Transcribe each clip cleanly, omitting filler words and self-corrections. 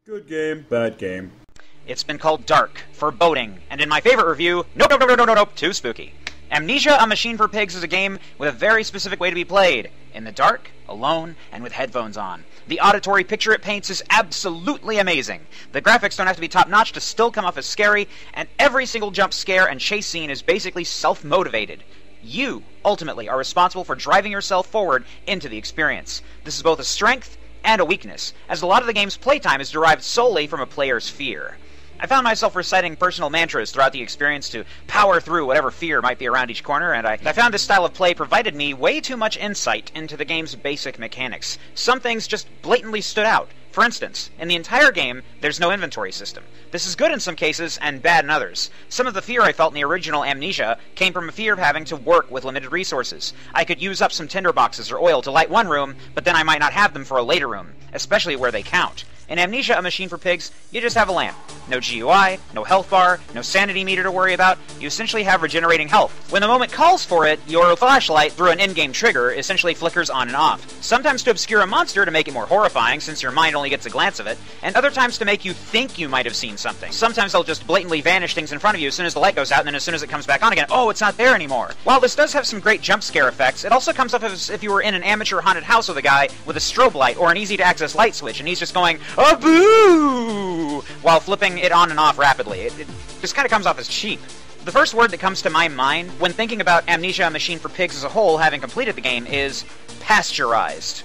Good game, bad game. It's been called dark, foreboding, and in my favorite review, nope, too spooky. Amnesia, A Machine for Pigs is a game with a very specific way to be played. In the dark, alone, and with headphones on. The auditory picture it paints is absolutely amazing. The graphics don't have to be top-notch to still come off as scary, and every single jump scare and chase scene is basically self-motivated. You, ultimately, are responsible for driving yourself forward into the experience. This is both a strength and a weakness, as a lot of the game's playtime is derived solely from a player's fear. I found myself reciting personal mantras throughout the experience to power through whatever fear might be around each corner, and I found this style of play provided me way too much insight into the game's basic mechanics. Some things just blatantly stood out. For instance, in the entire game, there's no inventory system. This is good in some cases, and bad in others. Some of the fear I felt in the original Amnesia came from a fear of having to work with limited resources. I could use up some tinderboxes or oil to light one room, but then I might not have them for a later room, especially where they count. In Amnesia, A Machine for Pigs, you just have a lamp. No GUI, no health bar, no sanity meter to worry about. You essentially have regenerating health. When the moment calls for it, your flashlight, through an in-game trigger, essentially flickers on and off. Sometimes to obscure a monster to make it more horrifying, since your mind only gets a glance of it, and other times to make you think you might have seen something. Sometimes they'll just blatantly vanish things in front of you as soon as the light goes out, and then as soon as it comes back on again, oh, it's not there anymore. While this does have some great jump scare effects, it also comes off as if you were in an amateur haunted house with a guy with a strobe light or an easy-to-access light switch, and he's just going, "Oh, boo!" while flipping it on and off rapidly. It just kind of comes off as cheap. The first word that comes to my mind when thinking about Amnesia, A Machine for Pigs as a whole, having completed the game, is pasteurized.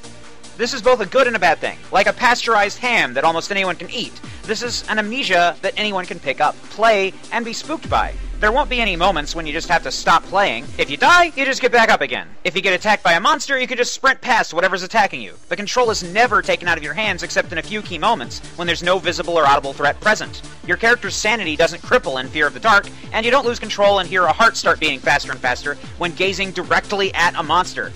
This is both a good and a bad thing. Like a pasteurized ham that almost anyone can eat. This is an amnesia that anyone can pick up, play, and be spooked by. There won't be any moments when you just have to stop playing. If you die, you just get back up again. If you get attacked by a monster, you can just sprint past whatever's attacking you. The control is never taken out of your hands except in a few key moments when there's no visible or audible threat present. Your character's sanity doesn't cripple in fear of the dark, and you don't lose control and hear a heart start beating faster and faster when gazing directly at a monster.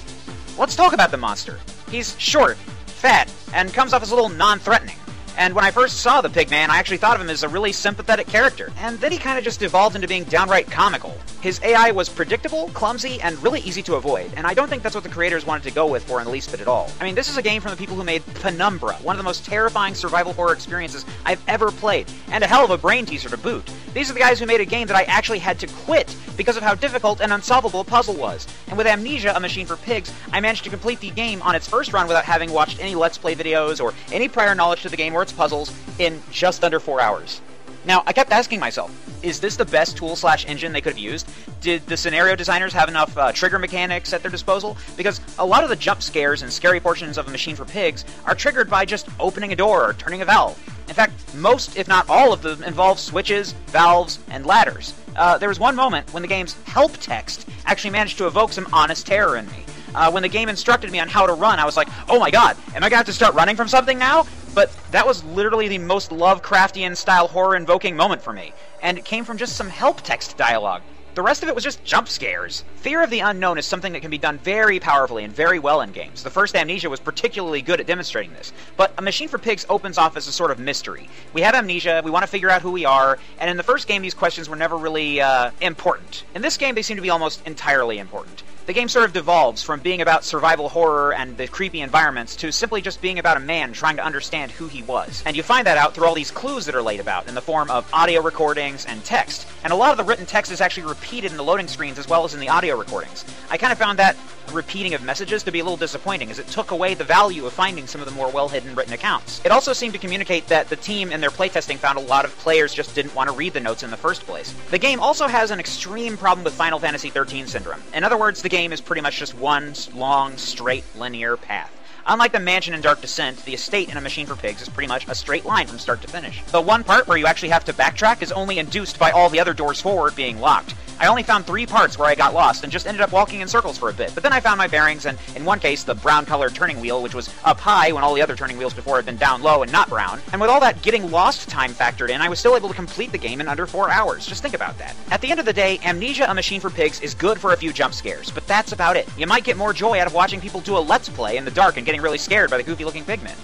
Let's talk about the monster. He's short, fat, and comes off as a little non-threatening. And when I first saw the Pigman, I actually thought of him as a really sympathetic character. And then he kind of just evolved into being downright comical. His AI was predictable, clumsy, and really easy to avoid. And I don't think that's what the creators wanted to go with for in the least bit at all. I mean, this is a game from the people who made Penumbra, one of the most terrifying survival horror experiences I've ever played. And a hell of a brain teaser to boot. These are the guys who made a game that I actually had to quit because of how difficult and unsolvable a puzzle was. And with Amnesia, A Machine for Pigs, I managed to complete the game on its first run without having watched any Let's Play videos or any prior knowledge to the game or its puzzles in just under 4 hours. Now, I kept asking myself, is this the best tool/engine they could have used? Did the scenario designers have enough trigger mechanics at their disposal? Because a lot of the jump scares and scary portions of A Machine for Pigs are triggered by just opening a door or turning a valve. In fact, most, if not all of them, involve switches, valves, and ladders. There was one moment when the game's help text actually managed to evoke some honest terror in me. When the game instructed me on how to run, I was like, oh my god, am I going to have to start running from something now? But that was literally the most Lovecraftian-style horror-invoking moment for me, and it came from just some help text dialogue. The rest of it was just jump scares. Fear of the unknown is something that can be done very powerfully and very well in games. The first Amnesia was particularly good at demonstrating this, but A Machine for Pigs opens off as a sort of mystery. We have amnesia, we want to figure out who we are, and in the first game these questions were never really important. In this game they seem to be almost entirely important. The game sort of devolves from being about survival horror and the creepy environments to simply just being about a man trying to understand who he was. And you find that out through all these clues that are laid about in the form of audio recordings and text. And a lot of the written text is actually repeated in the loading screens as well as in the audio recordings. I kind of found that repeating of messages to be a little disappointing, as it took away the value of finding some of the more well-hidden written accounts. It also seemed to communicate that the team in their playtesting found a lot of players just didn't want to read the notes in the first place. The game also has an extreme problem with Final Fantasy XIII syndrome. In other words, the game is pretty much just one long, straight, linear path. Unlike the mansion in Dark Descent, the estate in A Machine for Pigs is pretty much a straight line from start to finish. The one part where you actually have to backtrack is only induced by all the other doors forward being locked. I only found 3 parts where I got lost and just ended up walking in circles for a bit, but then I found my bearings, and in one case, the brown-colored turning wheel, which was up high when all the other turning wheels before had been down low and not brown, and with all that getting lost time factored in, I was still able to complete the game in under 4 hours. Just think about that. At the end of the day, Amnesia, A Machine for Pigs is good for a few jump scares, but that's about it. You might get more joy out of watching people do a Let's Play in the dark and getting really scared by the goofy-looking pigmen.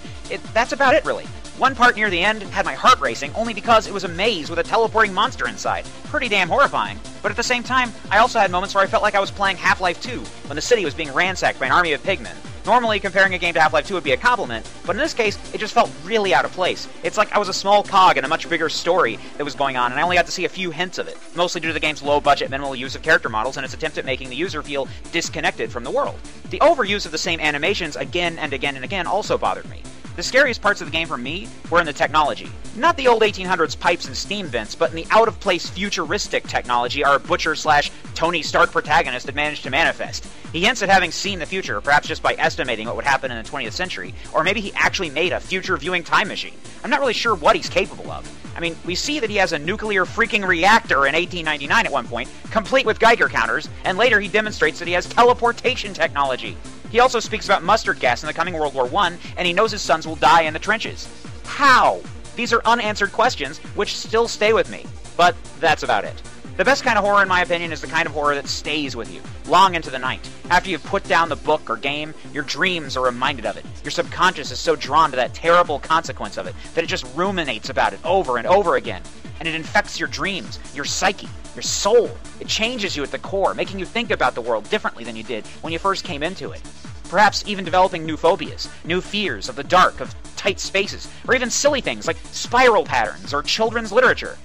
That's about it, really. One part near the end had my heart racing only because it was a maze with a teleporting monster inside. Pretty damn horrifying. But at the same time, I also had moments where I felt like I was playing Half-Life 2, when the city was being ransacked by an army of pigmen. Normally, comparing a game to Half-Life 2 would be a compliment, but in this case, it just felt really out of place. It's like I was a small cog in a much bigger story that was going on, and I only got to see a few hints of it, mostly due to the game's low-budget, minimal use of character models and its attempt at making the user feel disconnected from the world. The overuse of the same animations again and again and again also bothered me. The scariest parts of the game for me were in the technology. Not the old 1800s pipes and steam vents, but in the out-of-place futuristic technology our Butcher/Tony Stark protagonist had managed to manifest. He hints at having seen the future, perhaps just by estimating what would happen in the 20th century, or maybe he actually made a future-viewing time machine. I'm not really sure what he's capable of. I mean, we see that he has a nuclear freaking reactor in 1899 at one point, complete with Geiger counters, and later he demonstrates that he has teleportation technology. He also speaks about mustard gas in the coming World War I, and he knows his sons will die in the trenches. How? These are unanswered questions, which still stay with me. But that's about it. The best kind of horror, in my opinion, is the kind of horror that stays with you, long into the night. After you've put down the book or game, your dreams are reminded of it. Your subconscious is so drawn to that terrible consequence of it that it just ruminates about it over and over again. And it infects your dreams, your psyche, your soul. It changes you at the core, making you think about the world differently than you did when you first came into it. Perhaps even developing new phobias, new fears of the dark, of tight spaces, or even silly things like spiral patterns or children's literature.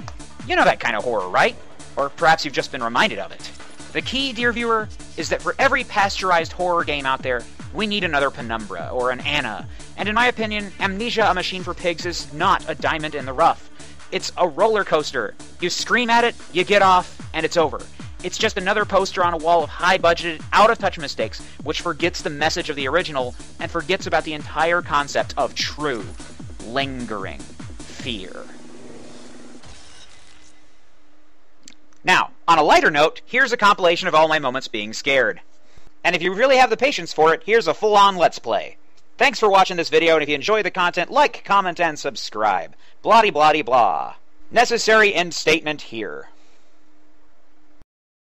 You know that kind of horror, right? Or perhaps you've just been reminded of it. The key, dear viewer, is that for every pasteurized horror game out there, we need another Penumbra or an Anna. And in my opinion, Amnesia: A Machine for Pigs is not a diamond in the rough. It's a roller coaster. You scream at it, you get off, and it's over. It's just another poster on a wall of high-budgeted, out-of-touch mistakes, which forgets the message of the original and forgets about the entire concept of true, lingering fear. Now, on a lighter note, here's a compilation of all my moments being scared. And if you really have the patience for it, here's a full-on Let's Play. Thanks for watching this video, and if you enjoy the content, like, comment, and subscribe. Blah-de-blah-de-blah. Necessary end statement here.